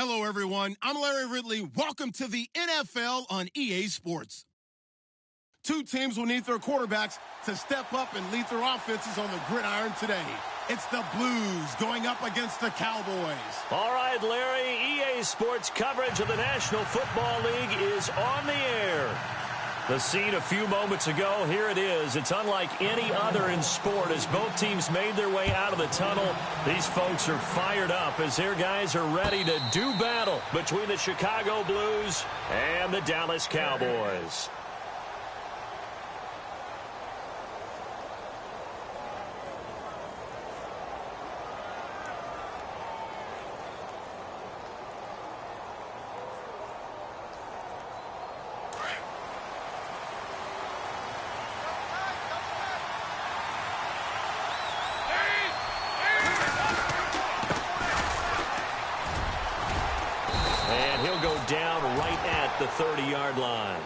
Hello, everyone. I'm Larry Ridley. Welcome to the NFL on EA Sports. Two teams will need their quarterbacks to step up and lead their offenses on the gridiron today. It's the Blues going up against the Cowboys. All right, Larry, EA Sports coverage of the National Football League is on the air. The scene a few moments ago, here it is. It's unlike any other in sport as both teams made their way out of the tunnel. These folks are fired up as their guys are ready to do battle between the Chicago Blues and the Dallas Cowboys. Down right at the 30-yard line.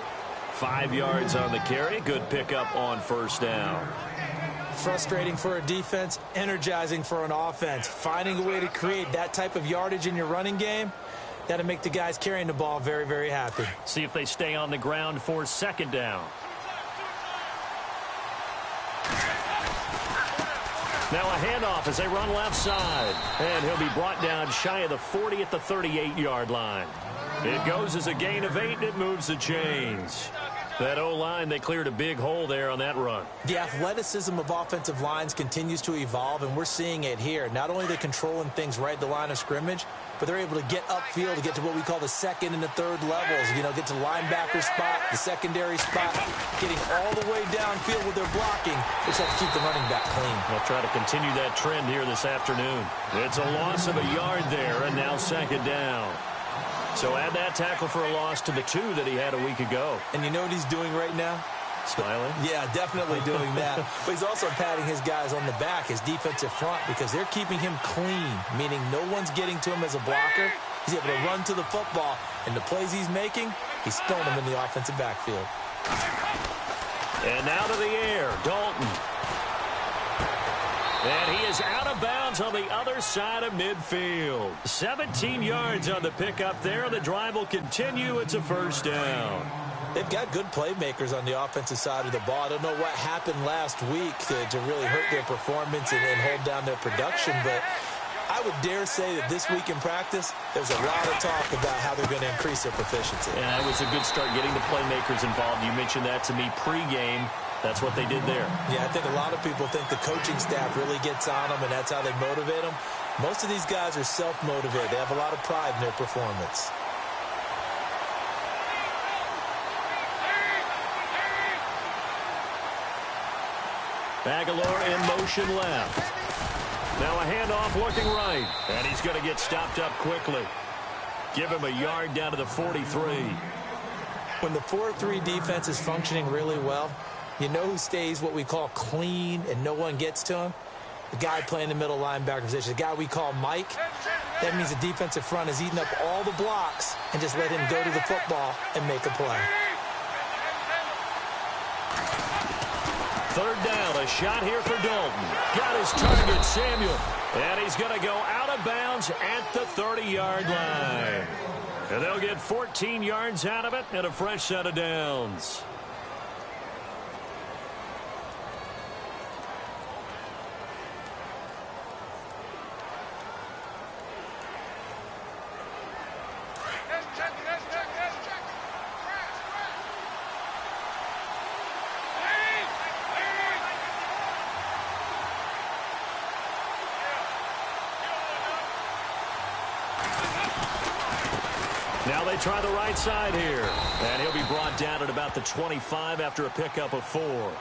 5 yards on the carry. Good pickup on first down. Frustrating for a defense, energizing for an offense. Finding a way to create that type of yardage in your running game, that'll make the guys carrying the ball very, very happy. See if they stay on the ground for second down. Now a handoff as they run left side. And he'll be brought down shy of the 40 at the 38-yard line. It goes as a gain of 8, and it moves the chains. That O-line, they cleared a big hole there on that run. The athleticism of offensive lines continues to evolve, and we're seeing it here. Not only are they controlling things right at the line of scrimmage, but they're able to get upfield to get to what we call the second and the third levels. You know, get to the linebacker spot, the secondary spot, getting all the way downfield with their blocking, which helps keep the running back clean. They'll try to continue that trend here this afternoon. It's a loss of a yard there, and now second down. So add that tackle for a loss to the 2 that he had a week ago. And you know what he's doing right now? Smiling? Yeah, definitely doing that. But he's also patting his guys on the back, his defensive front, because they're keeping him clean, meaning no one's getting to him as a blocker. He's able to run to the football, and the plays he's making, he's throwing them in the offensive backfield. And now to the air, Dalton. And he is out of bounds on the other side of midfield. 17 yards on the pickup there. The drive will continue. It's a first down. They've got good playmakers on the offensive side of the ball. I don't know what happened last week to really hurt their performance and hold down their production, but I would dare say that this week in practice, there's a lot of talk about how they're going to increase their proficiency. Yeah, it was a good start getting the playmakers involved. You mentioned that to me pregame. That's what they did there. Yeah, I think a lot of people think the coaching staff really gets on them, and that's how they motivate them. Most of these guys are self-motivated. They have a lot of pride in their performance. Aguilar in motion left. Now a handoff looking right. And he's going to get stopped up quickly. Give him a yard down to the 43. When the 4-3 defense is functioning really well, you know who stays what we call clean and no one gets to him? The guy playing the middle linebacker position, the guy we call Mike. That means the defensive front is eating up all the blocks and just let him go to the football and make a play. Third down, a shot here for Dalton. Got his target, Samuel. And he's going to go out of bounds at the 30-yard line. And they'll get 14 yards out of it and a fresh set of downs. Now they try the right side here. And he'll be brought down at about the 25 after a pickup of 4.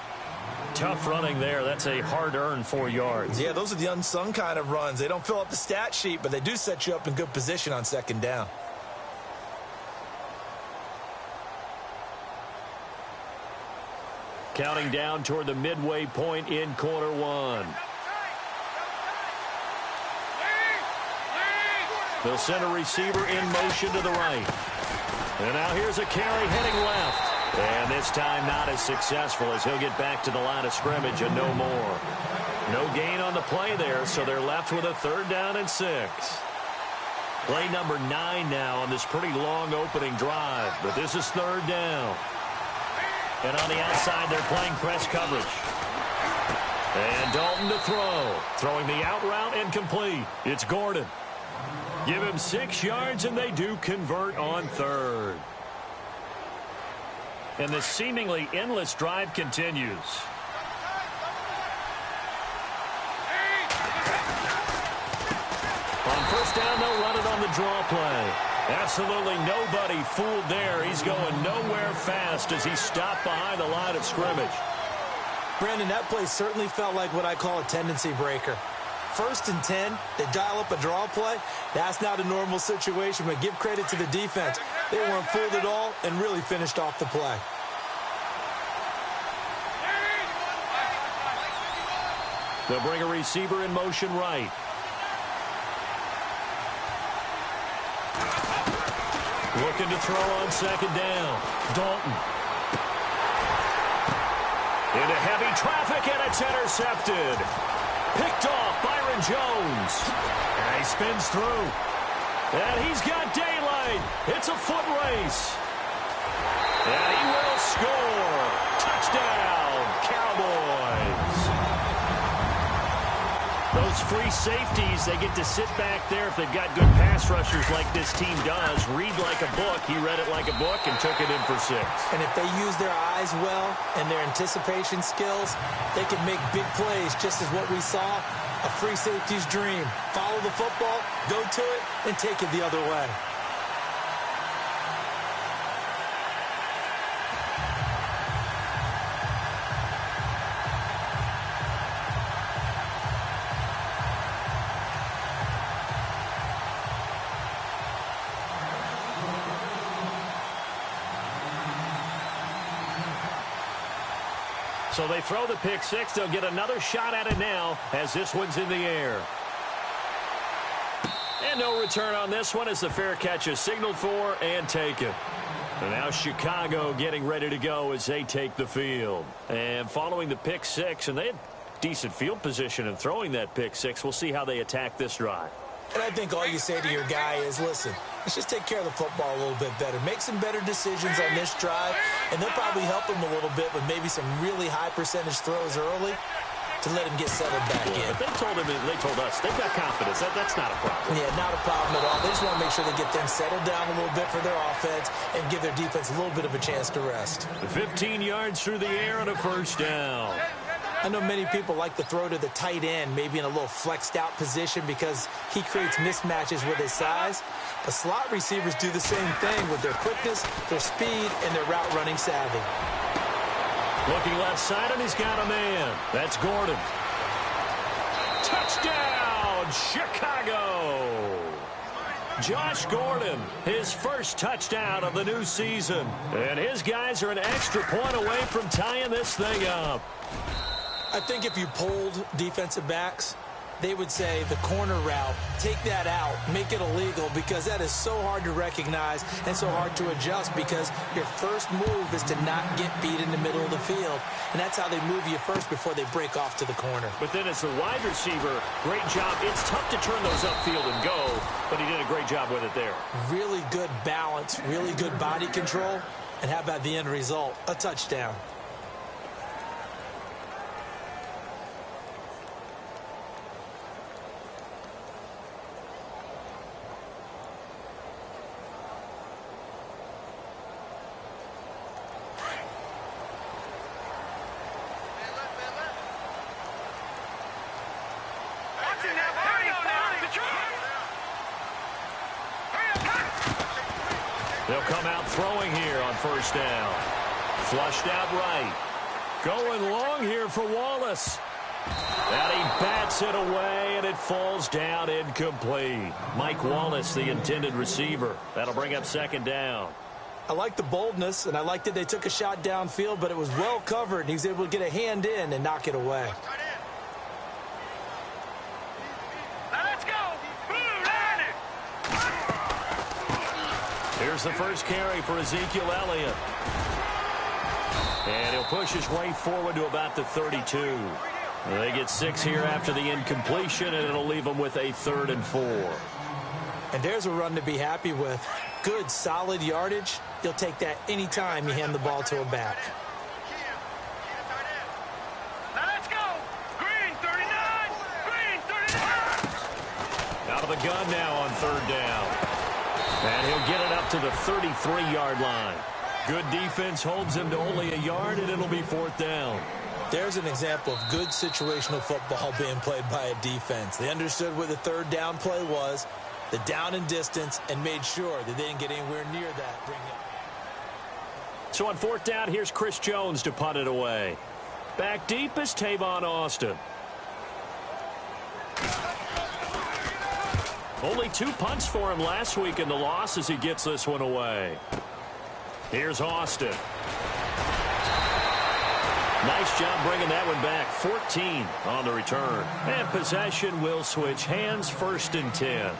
Tough running there. That's a hard-earned 4 yards. Yeah, those are the unsung kind of runs. They don't fill up the stat sheet, but they do set you up in good position on second down. Counting down toward the midway point in quarter one. They'll send a receiver in motion to the right. And now here's a carry heading left. And this time not as successful as he'll get back to the line of scrimmage and no more. No gain on the play there, so they're left with a 3rd down and 6. Play number 9 now on this pretty long opening drive. But this is 3rd down. And on the outside, they're playing press coverage. And Dalton to throw. Throwing the out route and complete. It's Gordon. Give him 6 yards, and they do convert on 3rd. And the seemingly endless drive continues. On 1st down, they'll run it on the draw play. Absolutely nobody fooled there. He's going nowhere fast as he stopped behind the line of scrimmage. Brandon, that play certainly felt like what I call a tendency breaker. 1st and 10, they dial up a draw play. That's not a normal situation, but give credit to the defense. They weren't fooled at all and really finished off the play. They'll bring a receiver in motion right. Looking to throw on 2nd down. Dalton. Into heavy traffic, and it's intercepted. Picked off Byron Jones. And he spins through. And he's got daylight. It's a foot race. And he will score. Touchdown, Cowboys. Those free safeties, they get to sit back there if they've got good pass rushers like this team does. Read like a book. He read it like a book and took it in for 6. And if they use their eyes well and their anticipation skills, they can make big plays, just as what we saw, a free safety's dream. Follow the football, go to it, and take it the other way. So they throw the pick 6. They'll get another shot at it now as this one's in the air. And no return on this one as the fair catch is signaled for and taken. And now Chicago getting ready to go as they take the field. And following the pick 6, and they had decent field position in throwing that pick 6. We'll see how they attack this drive. And I think all you say to your guy is, listen, let's just take care of the football a little bit better. Make some better decisions on this drive, and they'll probably help him a little bit with maybe some really high percentage throws early to let him get settled back in. But they told us, they've got confidence. That's not a problem. Yeah, not a problem at all. They just want to make sure they get them settled down a little bit for their offense and give their defense a little bit of a chance to rest. 15 yards through the air on a 1st down. I know many people like to throw to the tight end, maybe in a little flexed out position because he creates mismatches with his size. But slot receivers do the same thing with their quickness, their speed, and their route running savvy. Looking left side, and he's got a man. That's Gordon. Touchdown, Chicago! Josh Gordon, his first touchdown of the new season. And his guys are an extra point away from tying this thing up. I think if you polled defensive backs, they would say the corner route, take that out, make it illegal, because that is so hard to recognize and so hard to adjust because your first move is to not get beat in the middle of the field. And that's how they move you first before they break off to the corner. But then as the wide receiver, great job. It's tough to turn those upfield and go, but he did a great job with it there. Really good balance, really good body control. And how about the end result? A touchdown. They'll come out throwing here on 1st down. Flushed out right. Going long here for Wallace. And he bats it away, and it falls down incomplete. Mike Wallace, the intended receiver. That'll bring up 2nd down. I like the boldness, and I like that they took a shot downfield, but it was well covered, and he was able to get a hand in and knock it away. Here's the first carry for Ezekiel Elliott. And he'll push his way forward to about the 32. They get 6 here after the incompletion, and it'll leave them with a 3rd and 4. And there's a run to be happy with. Good, solid yardage. He'll take that anytime you hand the ball to a back. Now let's go. Green 39. Green 39. Out of the gun now on third down. And he'll get it up to the 33-yard line. Good defense holds him to only a yard, and it'll be fourth down. There's an example of good situational football being played by a defense. They understood where the third down play was, the down and distance, and made sure that they didn't get anywhere near that. So on fourth down, here's Chris Jones to punt it away. Back deep is Tavon Austin. Only 2 punts for him last week in the loss as he gets this one away. Here's Austin. Nice job bringing that one back. 14 on the return. And possession will switch hands, 1st and 10.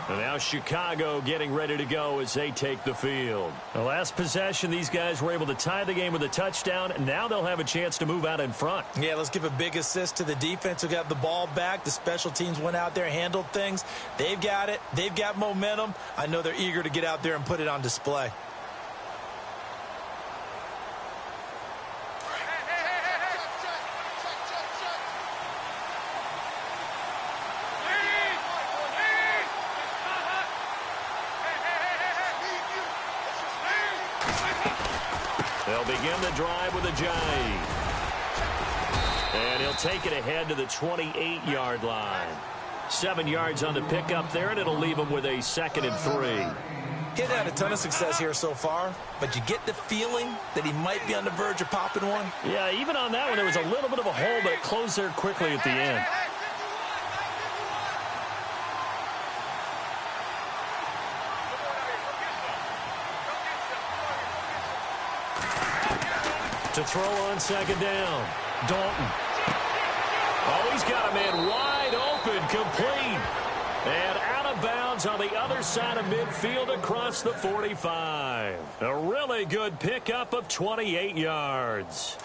And now Chicago getting ready to go as they take the field. The last possession, these guys were able to tie the game with a touchdown, and now they'll have a chance to move out in front. Yeah, let's give a big assist to the defense who got the ball back. The special teams went out there, handled things. They've got it. They've got momentum. I know they're eager to get out there and put it on display. They'll begin the drive with a jive. And he'll take it ahead to the 28-yard line. 7 yards on the pickup there, and it'll leave him with a 2nd and 3. He's had a ton of success here so far, but you get the feeling that he might be on the verge of popping one. Yeah, even on that one, there was a little bit of a hole, but it closed there quickly at the end. To throw on 2nd down. Dalton. Oh, he's got a man wide open, complete. And out of bounds on the other side of midfield across the 45. A really good pickup of 28 yards.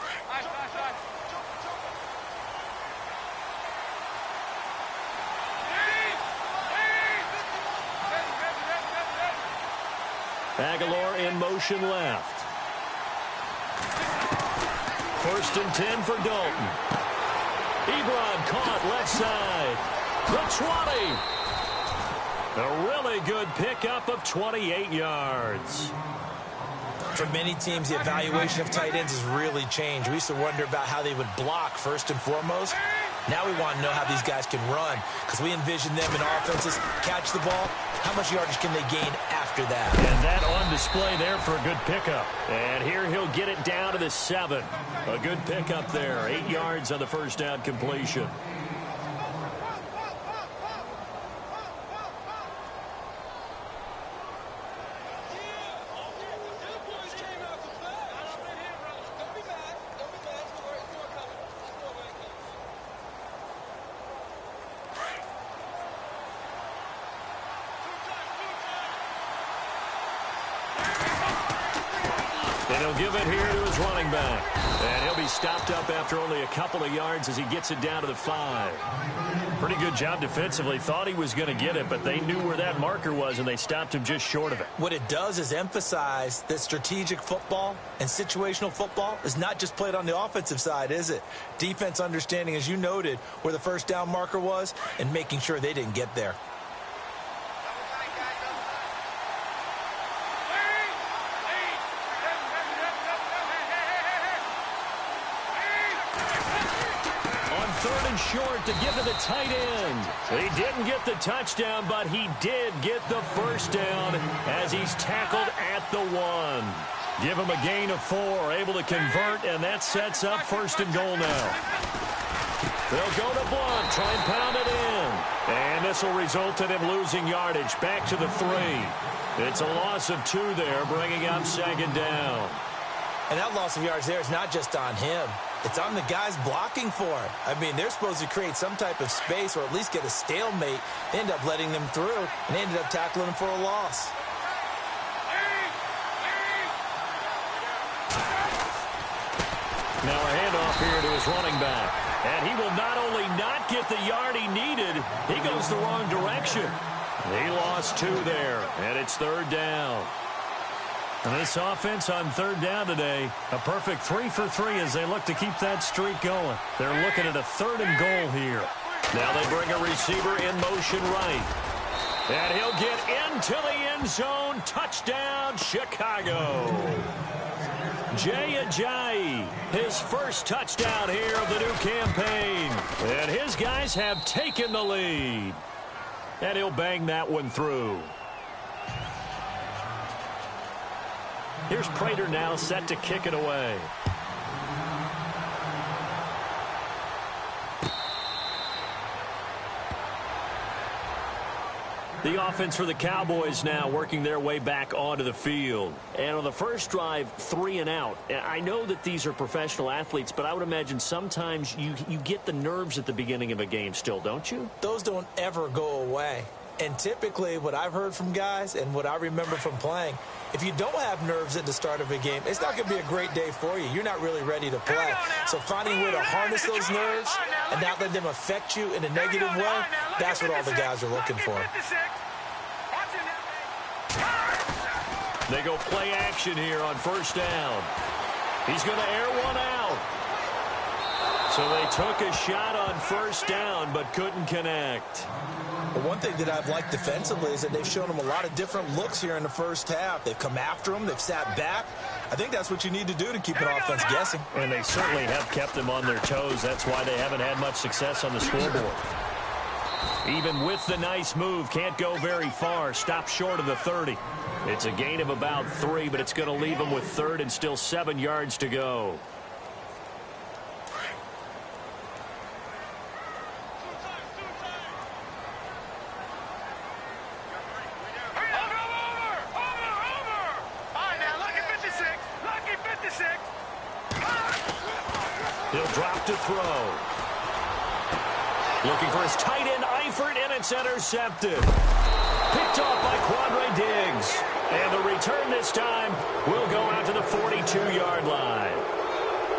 Aguilar in motion left. 1st and 10 for Dalton. Ebron caught left side. The 20. A really good pickup of 28 yards. For many teams, the evaluation of tight ends has really changed. We used to wonder about how they would block first and foremost. Now we want to know how these guys can run, because we envision them in offenses catch the ball. How much yardage can they gain after that? And that on display there for a good pickup. And here he'll get it down to the 7. A good pickup there. 8 yards on the first down completion. And he'll give it here to his running back. And he'll be stopped up after only a couple of yards as he gets it down to the 5. Pretty good job defensively. Thought he was going to get it, but they knew where that marker was, and they stopped him just short of it. What it does is emphasize that strategic football and situational football is not just played on the offensive side, is it? Defense understanding, as you noted, where the first down marker was and making sure they didn't get there. Short to give to the tight end. He didn't get the touchdown, but he did get the first down as he's tackled at the 1. Give him a gain of 4, able to convert, and that sets up 1st and goal now. They'll go to Blunt, try and pound it in. And this will result in him losing yardage back to the 3. It's a loss of 2 there, bringing up 2nd down. And that loss of yards there is not just on him. It's on the guys blocking for it. I mean, they're supposed to create some type of space or at least get a stalemate. They end up letting them through, and they ended up tackling them for a loss. Now a handoff here to his running back. And he will not only not get the yard he needed, he goes the wrong direction. He lost 2 there, and it's 3rd down. And this offense on 3rd down today, a perfect 3 for 3 as they look to keep that streak going. They're looking at a 3rd and goal here. Now they bring a receiver in motion right. And he'll get into the end zone. Touchdown, Chicago. Jay Ajayi, his first touchdown here of the new campaign. And his guys have taken the lead. And he'll bang that one through. Here's Prater now set to kick it away. The offense for the Cowboys now working their way back onto the field. And on the first drive, 3 and out. I know that these are professional athletes, but I would imagine sometimes you get the nerves at the beginning of a game still, don't you? Those don't ever go away. And typically what I've heard from guys and what I remember from playing, if you don't have nerves at the start of a game, it's not going to be a great day for you. You're not really ready to play. So finding a way to harness those nerves and not let them affect you in a negative way, that's what all the guys are looking for. They go play action here on 1st down. He's going to air one out. So they took a shot on 1st down but couldn't connect. But one thing that I've liked defensively is that they've shown them a lot of different looks here in the first half. They've come after them. They've sat back. I think that's what you need to do to keep an offense guessing. And they certainly have kept them on their toes. That's why they haven't had much success on the scoreboard. Even with the nice move, can't go very far. Stop short of the 30. It's a gain of about 3, but it's going to leave them with 3rd and still 7 yards to go. He'll drop to throw. Looking for his tight end, Eifert, and it's intercepted. Picked off by Quandre Diggs. And the return this time will go out to the 42-yard line.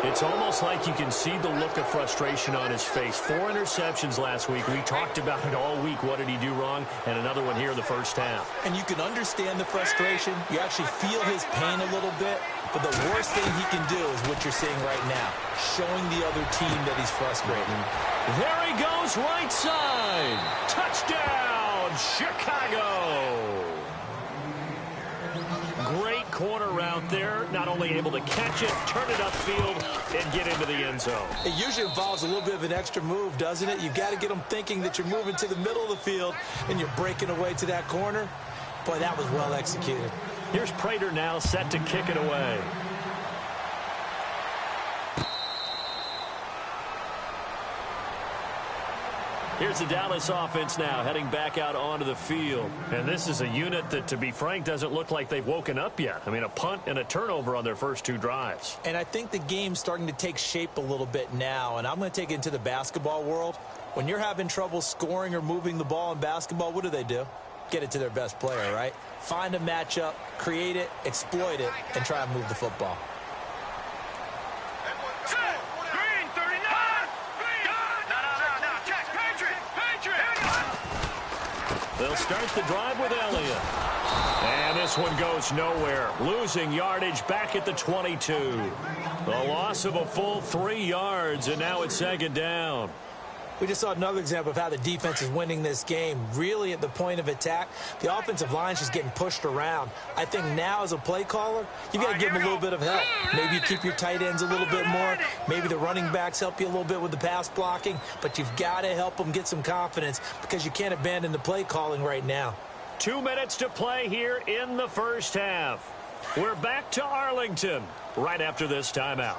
It's almost like you can see the look of frustration on his face. 4 interceptions last week. We talked about it all week. What did he do wrong? And another one here in the first half. And you can understand the frustration. You actually feel his pain a little bit. But the worst thing he can do is what you're seeing right now, showing the other team that he's frustrated. There he goes, right side. Touchdown, Chicago. Great corner route there. Not only able to catch it, turn it upfield, and get into the end zone. It usually involves a little bit of an extra move, doesn't it? You've got to get them thinking that you're moving to the middle of the field and you're breaking away to that corner. Boy, that was well executed. Here's Prater now set to kick it away. Here's the Dallas offense now heading back out onto the field. And this is a unit that, to be frank, doesn't look like they've woken up yet. I mean, a punt and a turnover on their first 2 drives. And I think the game's starting to take shape a little bit now. And I'm going to take it into the basketball world. When you're having trouble scoring or moving the ball in basketball, what do? Get it to their best player, right? Find a matchup, create it, exploit it, and try and move the football. Green, 39. Green. No. Check. Patriot. They'll start the drive with Elliott. And this one goes nowhere. Losing yardage back at the 22. The loss of a full 3 yards, and now it's 2nd down. We just saw another example of how the defense is winning this game. Really at the point of attack, the offensive line's just getting pushed around. I think now as a play caller, you've got to give them a little bit of help. Maybe you keep your tight ends a little bit more. Maybe the running backs help you a little bit with the pass blocking. But you've got to help them get some confidence because you can't abandon the play calling right now. 2 minutes to play here in the first half. We're back to Arlington right after this timeout.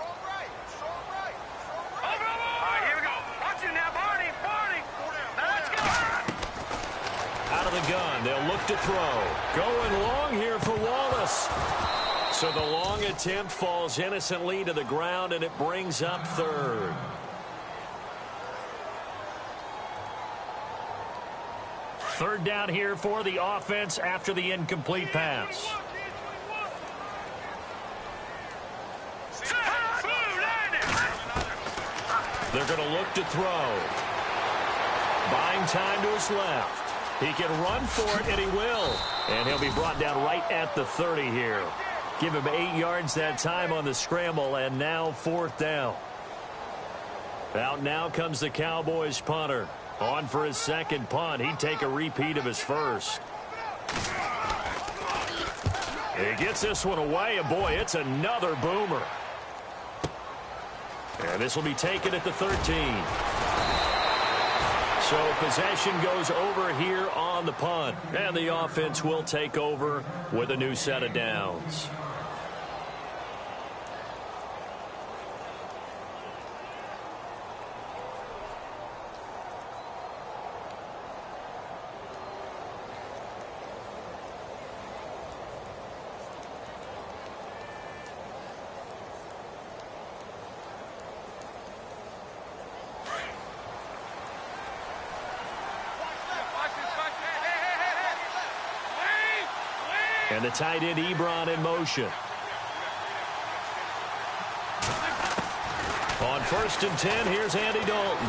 Out of the gun, they'll look to throw. Going long here for Wallace. So the long attempt falls innocently to the ground, and it brings up 3rd. Third down here for the offense after the incomplete pass. They're going to look to throw. Buying time to his left. He can run for it, and he will. And he'll be brought down right at the 30 here. Give him 8 yards that time on the scramble, and now 4th down. Out now comes the Cowboys punter. On for his second punt. He'd take a repeat of his first. He gets this one away, and boy, it's another boomer. And this will be taken at the 13. So possession goes over here on the punt. And the offense will take over with a new set of downs. And the tight end Ebron in motion. On 1st and 10, here's Andy Dalton.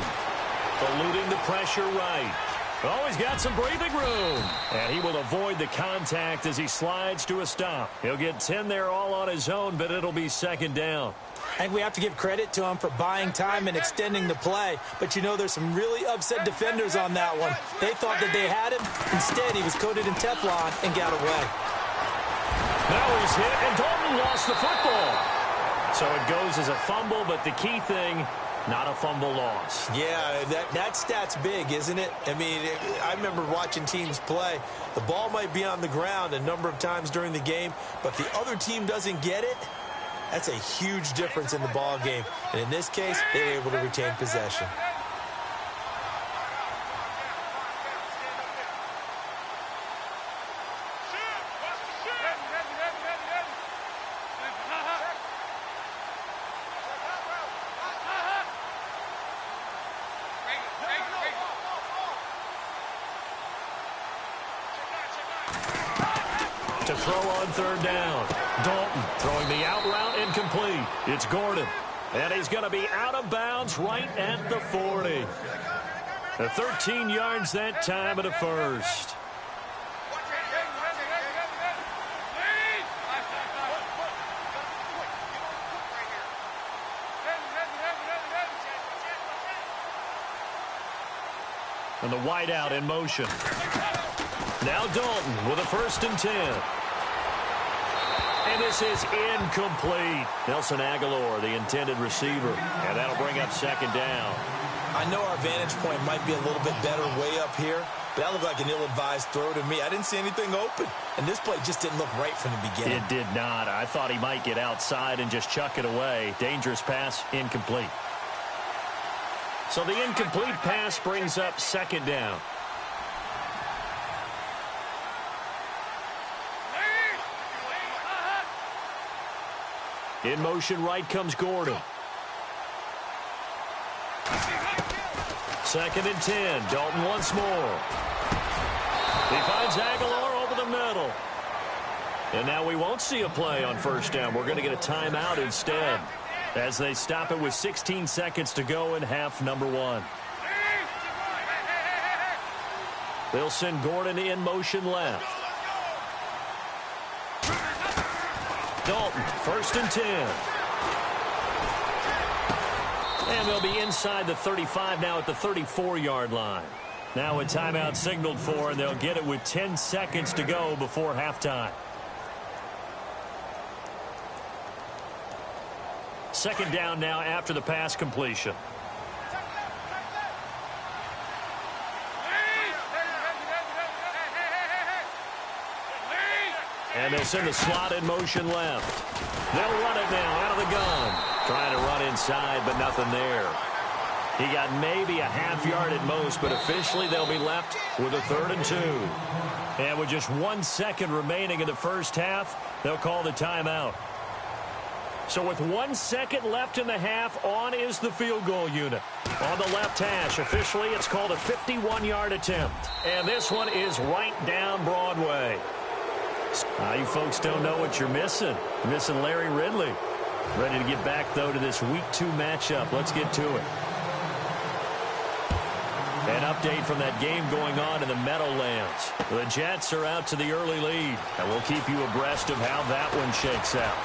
Eluding the pressure right. Oh, he's got some breathing room. And he will avoid the contact as he slides to a stop. He'll get 10 there all on his own, but it'll be 2nd down. I think we have to give credit to him for buying time and extending the play. But, you know, there's some really upset defenders on that one. They thought that they had him. Instead, he was coated in Teflon and got away. Now he's hit, and Dalton lost the football. So it goes as a fumble, but the key thing, not a fumble loss. Yeah, that stat's big, isn't it? I mean, I remember watching teams play. The ball might be on the ground a number of times during the game, but the other team doesn't get it. That's a huge difference in the ball game. And in this case, they were able to retain possession. To throw on 3rd down. Dalton throwing the out route incomplete. It's Gordon. And he's going to be out of bounds right at the 40. The 13 yards that time at a first. And the wideout in motion. Now Dalton with a 1st and 10. And this is incomplete. Nelson Aguilar, the intended receiver. And that'll bring up 2nd down. I know our vantage point might be a little bit better way up here, but that looked like an ill-advised throw to me. I didn't see anything open, and this play just didn't look right from the beginning. It did not. I thought he might get outside and just chuck it away. Dangerous pass, incomplete. So the incomplete pass brings up 2nd down. In motion right comes Gordon. 2nd and 10. Dalton once more. He finds Aguilar over the middle. And now we won't see a play on 1st down. We're going to get a timeout instead as they stop it with 16 seconds to go in half number 1. They'll send Gordon in motion left. Dalton, 1st and 10. And they'll be inside the 35 now at the 34-yard line. Now a timeout signaled for, and they'll get it with 10 seconds to go before halftime. 2nd down now after the pass completion. And they'll send the slot in motion left. They'll run it now out of the gun. Trying to run inside, but nothing there. He got maybe a half yard at most, but officially they'll be left with a 3rd and 2. And with just 1 second remaining in the first half, they'll call the timeout. So with 1 second left in the half, on is the field goal unit. On the left hash, officially it's called a 51-yard attempt. And this one is right down Broadway. You folks don't know what you're missing. You're missing Larry Ridley. Ready to get back, though, to this Week 2 matchup. Let's get to it. An update from that game going on in the Meadowlands. The Jets are out to the early lead, and we'll keep you abreast of how that one shakes out.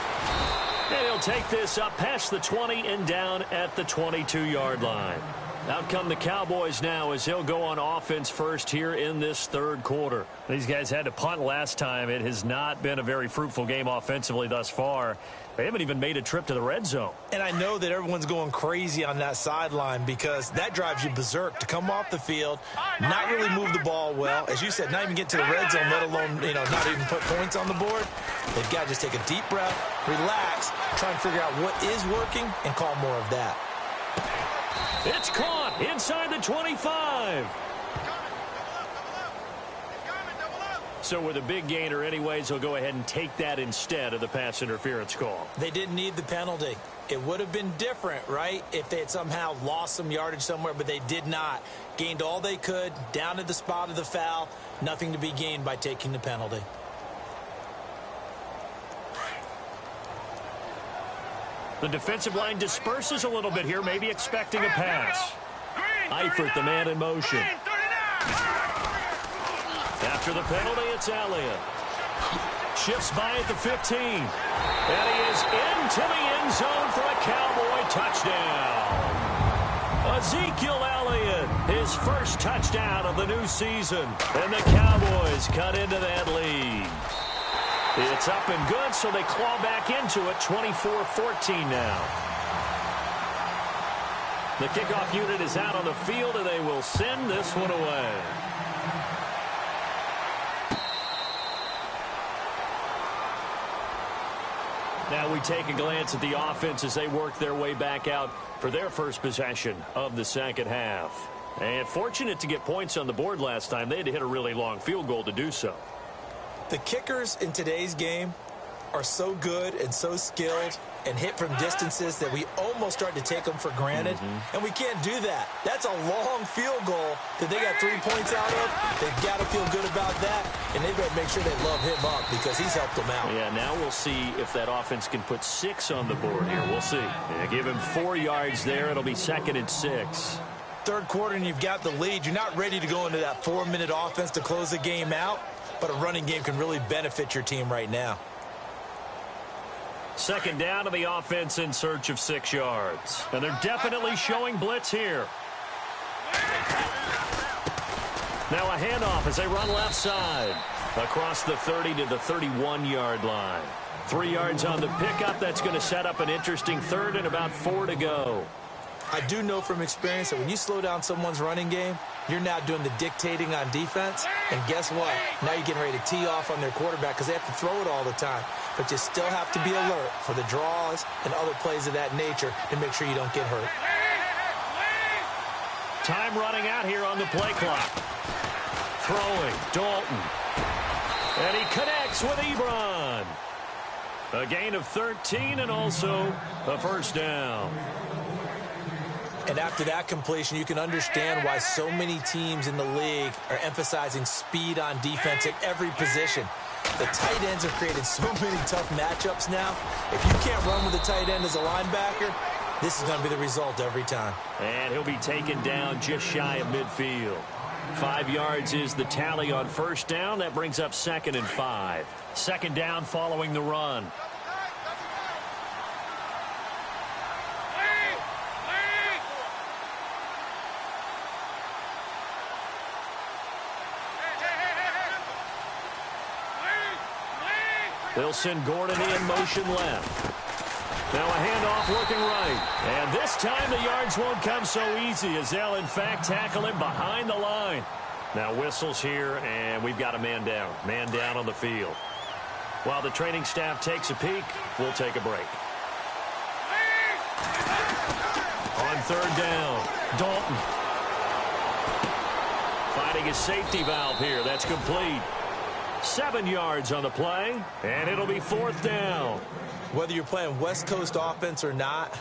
And he'll take this up past the 20 and down at the 22-yard line. Out come the Cowboys now as he'll go on offense first here in this third quarter. These guys had to punt last time. It has not been a very fruitful game offensively thus far. They haven't even made a trip to the red zone. And I know that everyone's going crazy on that sideline because that drives you berserk to come off the field, not really move the ball well. As you said, not even get to the red zone, let alone, not even put points on the board. They've got to just take a deep breath, relax, try and figure out what is working and call more of that. It's caught inside the 25. So with a big gainer anyways, he'll go ahead and take that instead of the pass interference call. They didn't need the penalty. It would have been different, right, if they had somehow lost some yardage somewhere, but they did not. Gained all they could, down at the spot of the foul. Nothing to be gained by taking the penalty. The defensive line disperses a little bit here, maybe expecting a pass. Eifert, the man in motion. After the penalty, it's Elliott. Shifts by at the 15. And he is into the end zone for a Cowboy touchdown. Ezekiel Elliott, his first touchdown of the new season. And the Cowboys cut into that lead. It's up and good, so they claw back into it, 24-14 now. The kickoff unit is out on the field, and they will send this one away. Now we take a glance at the offense as they work their way back out for their first possession of the second half. And fortunate to get points on the board last time. They had to hit a really long field goal to do so. The kickers in today's game are so good and so skilled and hit from distances that we almost start to take them for granted. And we can't do that. That's a long field goal that they got 3 points out of. They've got to feel good about that, and they've got to make sure they love him up because he's helped them out. Yeah, now we'll see if that offense can put 6 on the board here. We'll see. Yeah, give him 4 yards there. It'll be 2nd and 6. Third quarter, and you've got the lead. You're not ready to go into that 4-minute offense to close the game out, but a running game can really benefit your team right now. Second down to the offense in search of 6 yards. And they're definitely showing blitz here. Now a handoff as they run left side. Across the 30 to the 31-yard line. 3 yards on the pickup. That's going to set up an interesting third and about 4 to go. I do know from experience that when you slow down someone's running game, you're now doing the dictating on defense. And guess what? Now you're getting ready to tee off on their quarterback because they have to throw it all the time. But you still have to be alert for the draws and other plays of that nature to make sure you don't get hurt. Time running out here on the play clock. Throwing, Dalton. And he connects with Ebron. A gain of 13 and also a first down. And after that completion, you can understand why so many teams in the league are emphasizing speed on defense at every position. The tight ends have created so many tough matchups now. If you can't run with a tight end as a linebacker, this is going to be the result every time. And he'll be taken down just shy of midfield. 5 yards is the tally on first down. That brings up 2nd and 5. Second down following the run. They'll send Gordon in motion left. Now a handoff looking right. And this time the yards won't come so easy as they'll in fact tackle him behind the line. Now whistles here, and we've got a man down. Man down on the field. While the training staff takes a peek, we'll take a break. On third down, Dalton. Finding his safety valve here. That's complete. 7 yards on the play, and it'll be 4th down. Whether you're playing West Coast offense or not,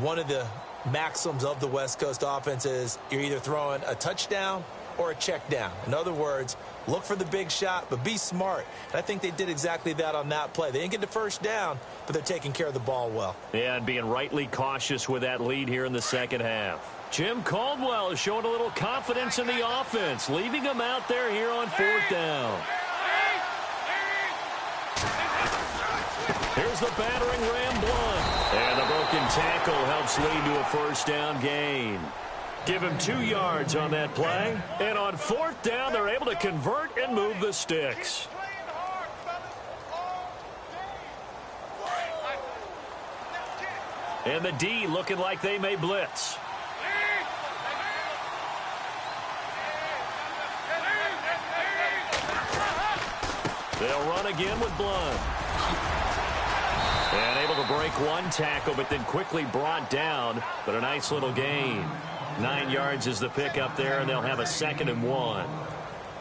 one of the maxims of the West Coast offense is you're either throwing a touchdown or a check down. In other words, look for the big shot, but be smart. And I think they did exactly that on that play. They didn't get the first down, but they're taking care of the ball well. Yeah, and being rightly cautious with that lead here in the second half. Jim Caldwell is showing a little confidence in the offense, leaving them out there here on 4th down. Here's the battering ram Blunt. And the broken tackle helps lead to a 1st down gain. Give him 2 yards on that play. And on 4th down, they're able to convert and move the sticks. And the D looking like they may blitz. They'll run again with Blunt. And able to break 1 tackle, but then quickly brought down. But a nice little gain. 9 yards is the pickup there, and they'll have a 2nd and 1.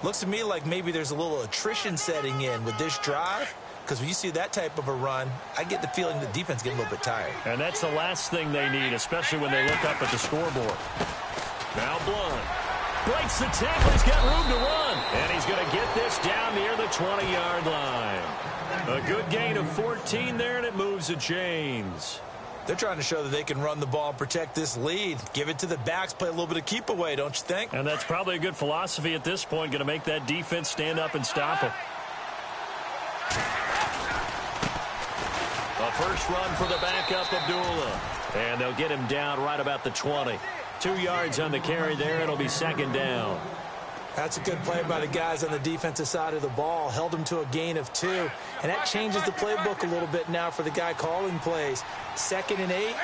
Looks to me like maybe there's a little attrition setting in with this drive. Because when you see that type of a run, I get the feeling the defense getting a little bit tired. And that's the last thing they need, especially when they look up at the scoreboard. Now Blunt breaks the tackle. He's got room to run. And he's going to get this down near the 20-yard line. A good gain of 14 there, and it moves the chains. They're trying to show that they can run the ball and protect this lead. Give it to the backs, play a little bit of keep away, don't you think? And that's probably a good philosophy at this point, going to make that defense stand up and stop them. A first run for the backup, Abdullah. And they'll get him down right about the 20. 2 yards on the carry there. It'll be 2nd down. That's a good play by the guys on the defensive side of the ball. Held him to a gain of 2. And that changes the playbook a little bit now for the guy calling plays. 2nd and 8.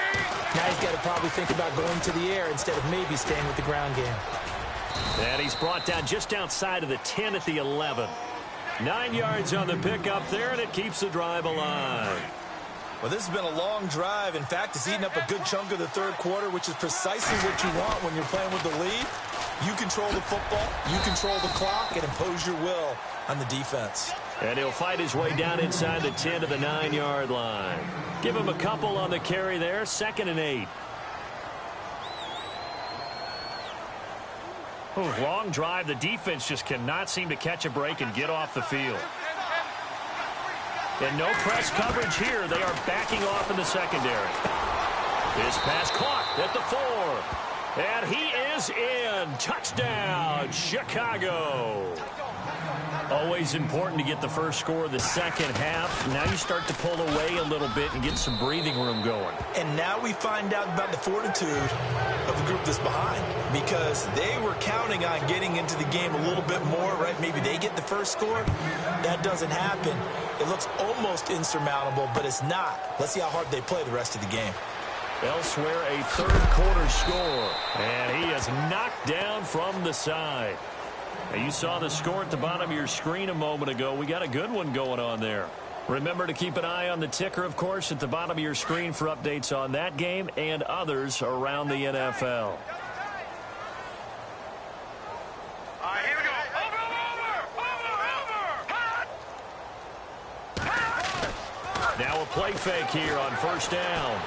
Now he's got to probably think about going to the air instead of maybe staying with the ground game. And he's brought down just outside of the 10 at the 11. 9 yards on the pickup there, and it keeps the drive alive. Well, this has been a long drive. In fact, it's eaten up a good chunk of the 3rd quarter, which is precisely what you want when you're playing with the lead. You control the football, you control the clock, and impose your will on the defense. And he'll fight his way down inside the 10 to the 9-yard line. Give him a couple on the carry there, 2nd and 8. Long drive. The defense just cannot seem to catch a break and get off the field. And no press coverage here. They are backing off in the secondary. His pass caught at the 4. And he is in. Touchdown, Chicago. Always important to get the first score of the second half. Now you start to pull away a little bit and get some breathing room going. And now we find out about the fortitude of the group that's behind, because they were counting on getting into the game a little bit more, right? Maybe they get the first score. That doesn't happen. It looks almost insurmountable, but it's not. Let's see how hard they play the rest of the game. Elsewhere, a 3rd quarter score. And he is knocked down from the side. Now, you saw the score at the bottom of your screen a moment ago. We got a good one going on there. Remember to keep an eye on the ticker, of course, at the bottom of your screen for updates on that game and others around the NFL. All right, here we go. Over. Now a play fake here on 1st down.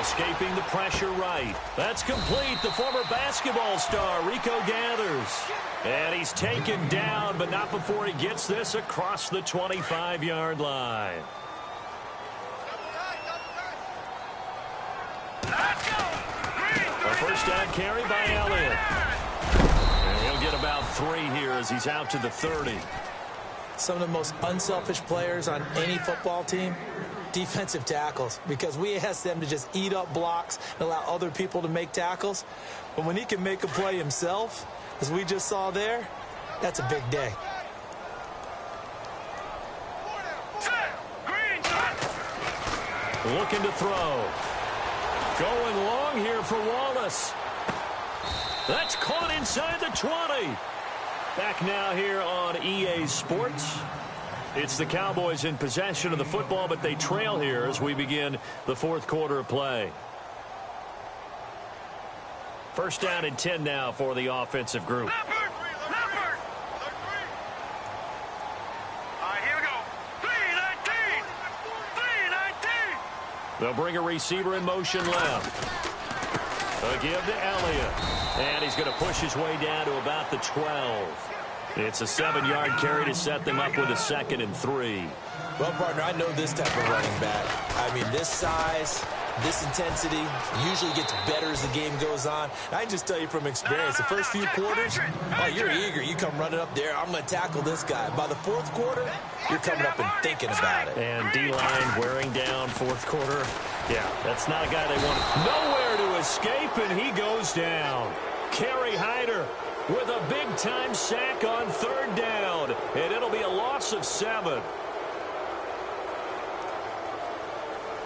Escaping the pressure right. That's complete. The former basketball star, Rico Gathers. And he's taken down, but not before he gets this across the 25-yard line. A first down carry by Elliott. And he'll get about 3 here as he's out to the 30. Some of the most unselfish players on any football team, defensive tackles, because we ask them to just eat up blocks and allow other people to make tackles. But when he can make a play himself, as we just saw there, that's a big day. Looking to throw. Going long here for Wallace. That's caught inside the 20. Back now here on EA Sports. It's the Cowboys in possession of the football, but they trail here as we begin the 4th quarter of play. First down and 10 now for the offensive group. Leopard. All right, here we go. 319. They'll bring a receiver in motion left. A give to Elliott. And he's going to push his way down to about the 12. It's a 7-yard carry to set them up with a 2nd and 3. Well, partner, I know this type of running back. I mean, this size, This intensity usually gets better as the game goes on. I can just tell you from experience, the first few quarters, oh, you're eager. You come running up there, I'm going to tackle this guy. By the fourth quarter, you're coming up and thinking about it. And D-line wearing down fourth quarter. Yeah, that's not a guy they want. Nowhere to escape, and he goes down. Kerry Hyder with a big-time sack on third down, and it'll be a loss of 7.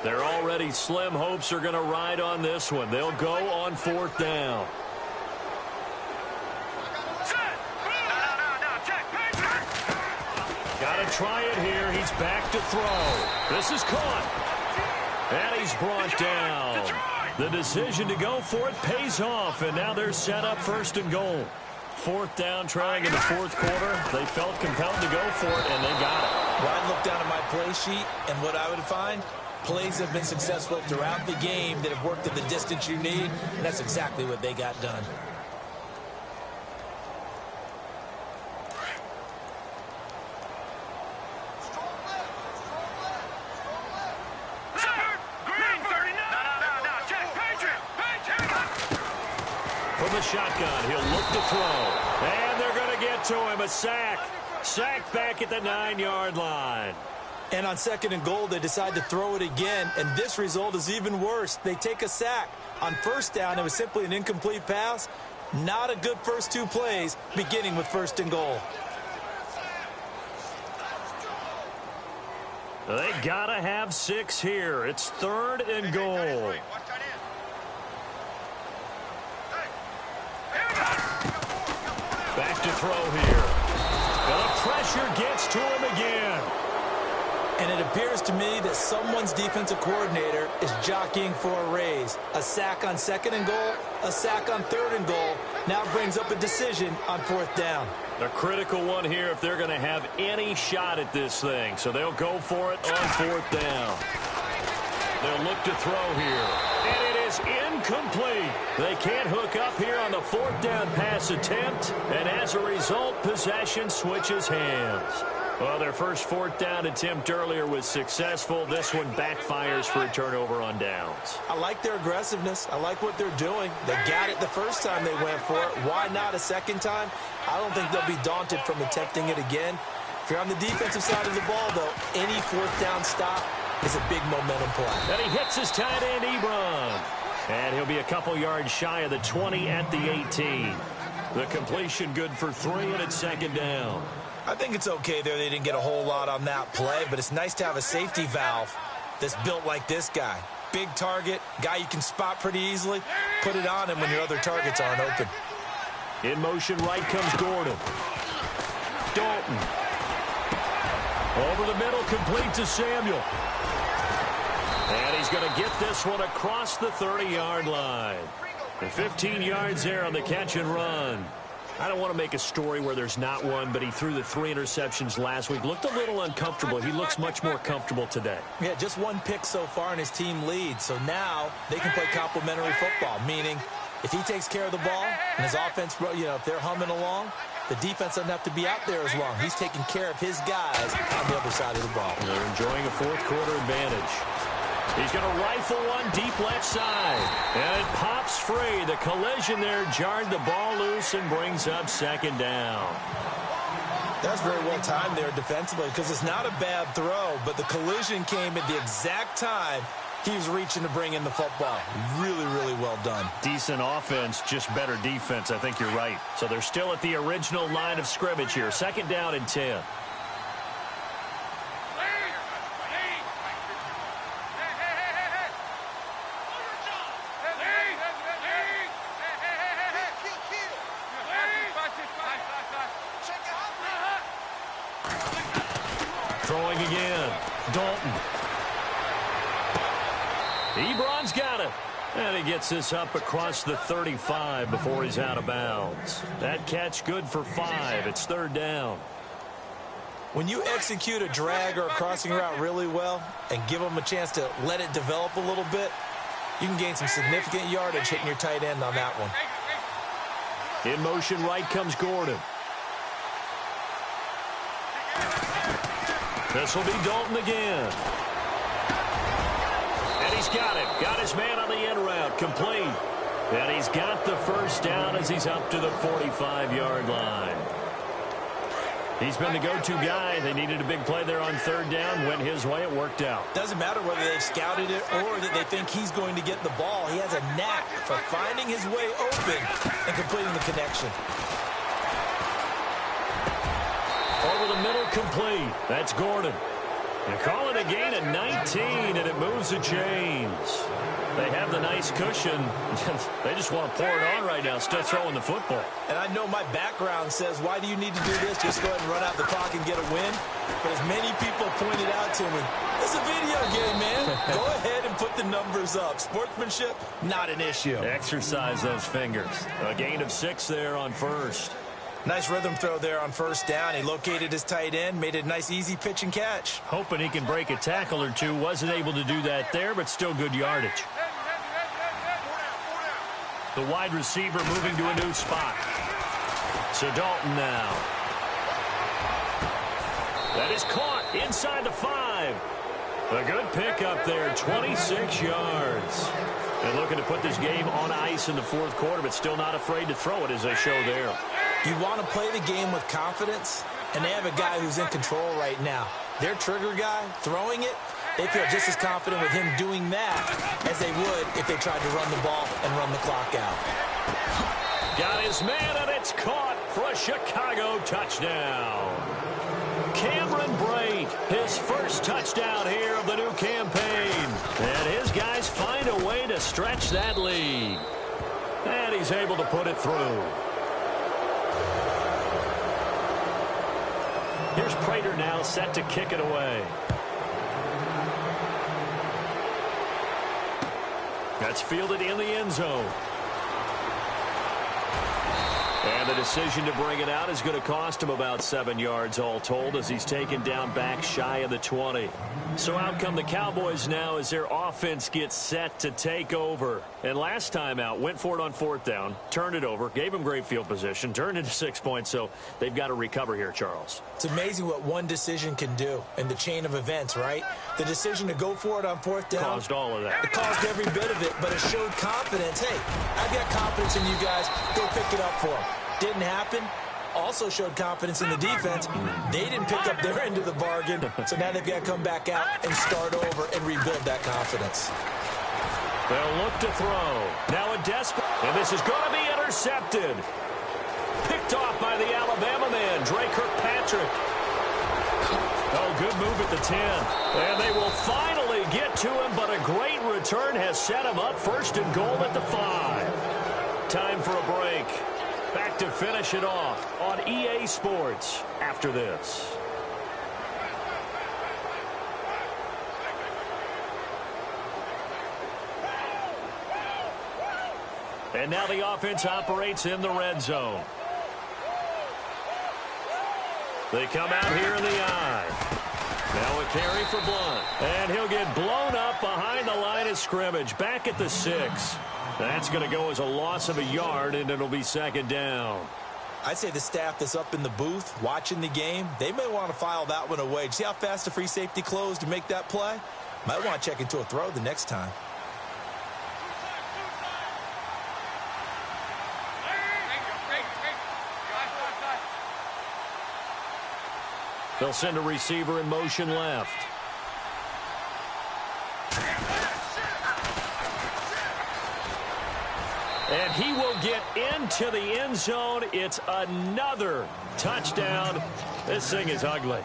Their already slim hopes are going to ride on this one. They'll go on fourth down. Got to try it here. He's back to throw. This is caught. And he's brought down. The decision to go for it pays off, and now they're set up first and goal. Fourth down, trailing in the fourth quarter. They felt compelled to go for it, and they got it. Well, I look down at my play sheet, and what I would find, plays have been successful throughout the game that have worked at the distance you need, and that's exactly what they got done. From the shotgun, he'll look to throw. And they're going to get to him. A sack. Sack back at the 9-yard line. And on second and goal, they decide to throw it again, and this result is even worse. They take a sack. On first down, it was simply an incomplete pass. Not a good first 2 plays, beginning with first and goal. They got to have 6 here. It's third and goal. Back to throw here. And the pressure gets to him again. And it appears to me that someone's defensive coordinator is jockeying for a raise. A sack on second and goal, a sack on third and goal. Now brings up a decision on fourth down. A critical one here if they're going to have any shot at this thing. So they'll go for it on fourth down. They'll look to throw here. And it is incomplete. They can't hook up here on the fourth down pass attempt. And as a result, possession switches hands. Well, their first fourth down attempt earlier was successful. This one backfires for a turnover on downs. I like their aggressiveness. I like what they're doing. They got it the first time they went for it. Why not a second time? I don't think they'll be daunted from attempting it again. If you're on the defensive side of the ball, though, any fourth down stop is a big momentum play. And he hits his tight end, Ebron. And he'll be a couple yards shy of the 20 at the 18. The completion good for 3, and it's second down. I think it's okay there. They didn't get a whole lot on that play, but it's nice to have a safety valve that's built like this guy. Big target, guy you can spot pretty easily. Put it on him when your other targets aren't open. In motion right comes Gordon. Dalton. Over the middle, complete to Samuel. And he's going to get this one across the 30-yard line. And 15 yards there on the catch and run. I don't want to make a story where there's not one, but he threw the 3 interceptions last week. Looked a little uncomfortable. He looks much more comfortable today. Yeah, just 1 pick so far, and his team leads. So now they can play complementary football, meaning if he takes care of the ball and his offense, if they're humming along, the defense doesn't have to be out there as long. He's taking care of his guys on the other side of the ball. They're enjoying a fourth quarter advantage. He's going to rifle one deep left side. And it pops free. The collision there jarred the ball loose and brings up second down. That's very well timed there defensively because it's not a bad throw, but the collision came at the exact time he was reaching to bring in the football. Really, really well done. Decent offense, just better defense. I think you're right. So they're still at the original line of scrimmage here. Second down and 10. Throwing again. Dalton. Ebron's got it. And he gets this up across the 35 before he's out of bounds. That catch good for 5. It's third down. When you execute a drag or a crossing route really well and give them a chance to let it develop a little bit, you can gain some significant yardage hitting your tight end on that one. In motion right comes Gordon. This will be Dalton again. And he's got it. Got his man on the end route. Complete. And he's got the first down as he's up to the 45-yard line. He's been the go-to guy. They needed a big play there on third down. Went his way. It worked out. Doesn't matter whether they scouted it or that they think he's going to get the ball. He has a knack for finding his way open and completing the connection. Over the middle, complete. That's Gordon. They call it a gain of 19, and it moves the chains. They have the nice cushion. They just want to pour it on right now, still throwing the football. And I know my background says, why do you need to do this? Just go ahead and run out the clock and get a win. But as many people pointed out to me, it's a video game, man. Go ahead and put the numbers up. Sportsmanship, not an issue. Exercise those fingers. A gain of 6 there on first. Nice rhythm throw there on first down. He located his tight end, made it a nice, easy pitch and catch. Hoping he can break a tackle or two. Wasn't able to do that there, but still good yardage. The wide receiver moving to a new spot. So Dalton now. That is caught inside the 5. A good pickup there, 26 yards. And looking to put this game on ice in the fourth quarter, but still not afraid to throw it as they show there. You want to play the game with confidence, and they have a guy who's in control right now. Their trigger guy, throwing it, they feel just as confident with him doing that as they would if they tried to run the ball and run the clock out. Got his man, and it's caught for a Chicago touchdown. Cameron Brate, his first touchdown here of the new campaign. And his guys find a way to stretch that lead. And he's able to put it through. Here's Prater now set to kick it away. That's fielded in the end zone. And the decision to bring it out is going to cost him about 7 yards all told as he's taken down back shy of the 20. So out come the Cowboys now as their offense gets set to take over. And last time out, went for it on fourth down, turned it over, gave him great field position, turned into 6 points. So they've got to recover here, Charles. It's amazing what one decision can do in the chain of events, right? The decision to go for it on fourth down. Caused all of that. It caused every bit of it, but it showed confidence. Hey, I've got confidence in you guys. Go pick it up for them. Didn't happen. Also showed confidence in the defense. They didn't pick up their end of the bargain, so now they've got to come back out and start over and rebuild that confidence. They'll look to throw. Now a desperate, and this is going to be intercepted. Picked off by the Alabama man, Dre Kirkpatrick. Oh, good move at the 10. And they will finally get to him, but a great return has set him up first and goal at the 5. Time for a break. Back to finish it off on EA Sports after this. And now the offense operates in the red zone. They come out here in the eye. Now a carry for Blunt. And he'll get blown up behind the line of scrimmage. Back at the 6. That's going to go as a loss of a yard, and it'll be second down. I'd say the staff that's up in the booth watching the game, they may want to file that one away. See how fast the free safety closed to make that play? Might want to check into a throw the next time. They'll send a receiver in motion left. And he will get into the end zone. It's another touchdown. This thing is ugly.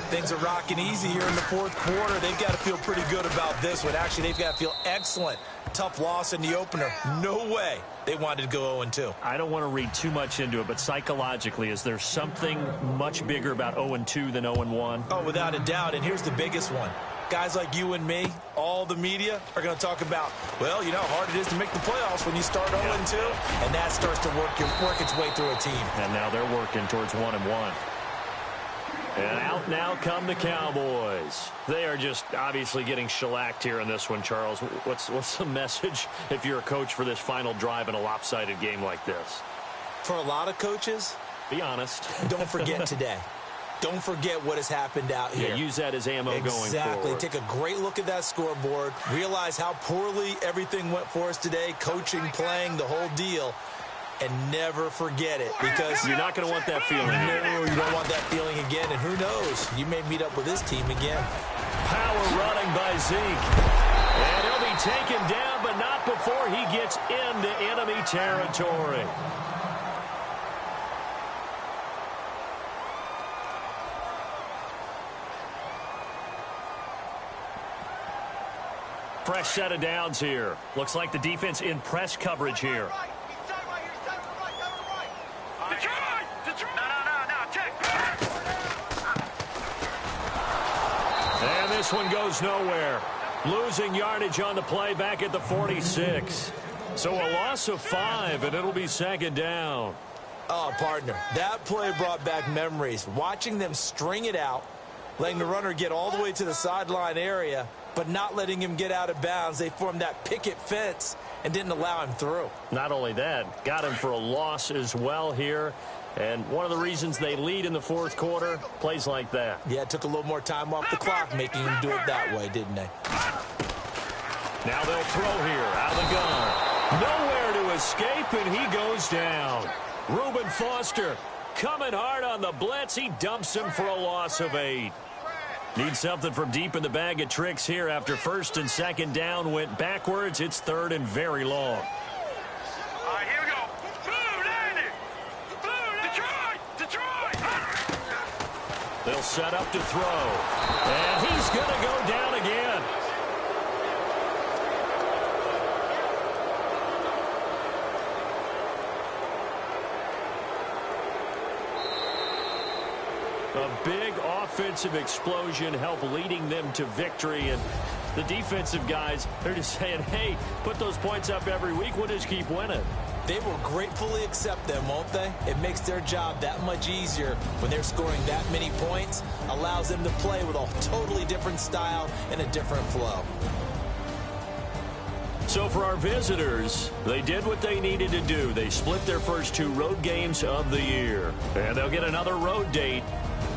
Things are rocking easy here in the fourth quarter. They've got to feel pretty good about this one. Actually, they've got to feel excellent. Tough loss in the opener. No way they wanted to go 0-2. I don't want to read too much into it, but psychologically, is there something much bigger about 0-2 than 0-1? Oh, without a doubt. And here's the biggest one. Guys like you and me, all the media, are going to talk about, well, you know how hard it is to make the playoffs when you start 0-2. And that starts to work its way through a team. And now they're working towards 1-1. And out now come the Cowboys. They are just obviously getting shellacked here in this one, Charles. What's the message if you're a coach for this final drive in a lopsided game like this? For a lot of coaches, be honest. Don't forget today. don't forget what has happened out here. Yeah, use that as ammo going forward. Exactly. Take a great look at that scoreboard. Realize how poorly everything went for us today, coaching, playing, the whole deal. And never forget it, because you're not going to want that feeling. No, you don't want that feeling again. And who knows? You may meet up with this team again. Power running by Zeke. And he'll be taken down, but not before he gets into enemy territory. Fresh set of downs here. Looks like the defense in press coverage here. And this one goes nowhere. Losing yardage on the play back at the 46. So a loss of 5, and it'll be second down. Oh, partner, that play brought back memories. Watching them string it out, letting the runner get all the way to the sideline area, but not letting him get out of bounds. They formed that picket fence and didn't allow him through. Not only that, got him for a loss as well here. And one of the reasons they lead in the fourth quarter, plays like that. Yeah, it took a little more time off the clock, making him do it that way, didn't they? Now they'll throw here, out of the gun. Nowhere to escape, and he goes down. Reuben Foster coming hard on the blitz. He dumps him for a loss of 8. Need something from deep in the bag of tricks here after first and second down went backwards. It's third and very long. All right, here we go. Detroit! They'll set up to throw. And he's going to go down again. A big offensive explosion helped leading them to victory. And the defensive guys, they're just saying, hey, put those points up every week. We'll just keep winning. They will gratefully accept them, won't they? It makes their job that much easier when they're scoring that many points. Allows them to play with a totally different style and a different flow. So for our visitors, they did what they needed to do. They split their first 2 road games of the year. And they'll get another road date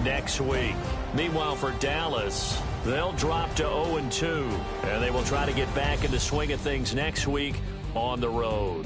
next week. Meanwhile, for Dallas, they'll drop to 0-2. And they will try to get back in the swing of things next week on the road.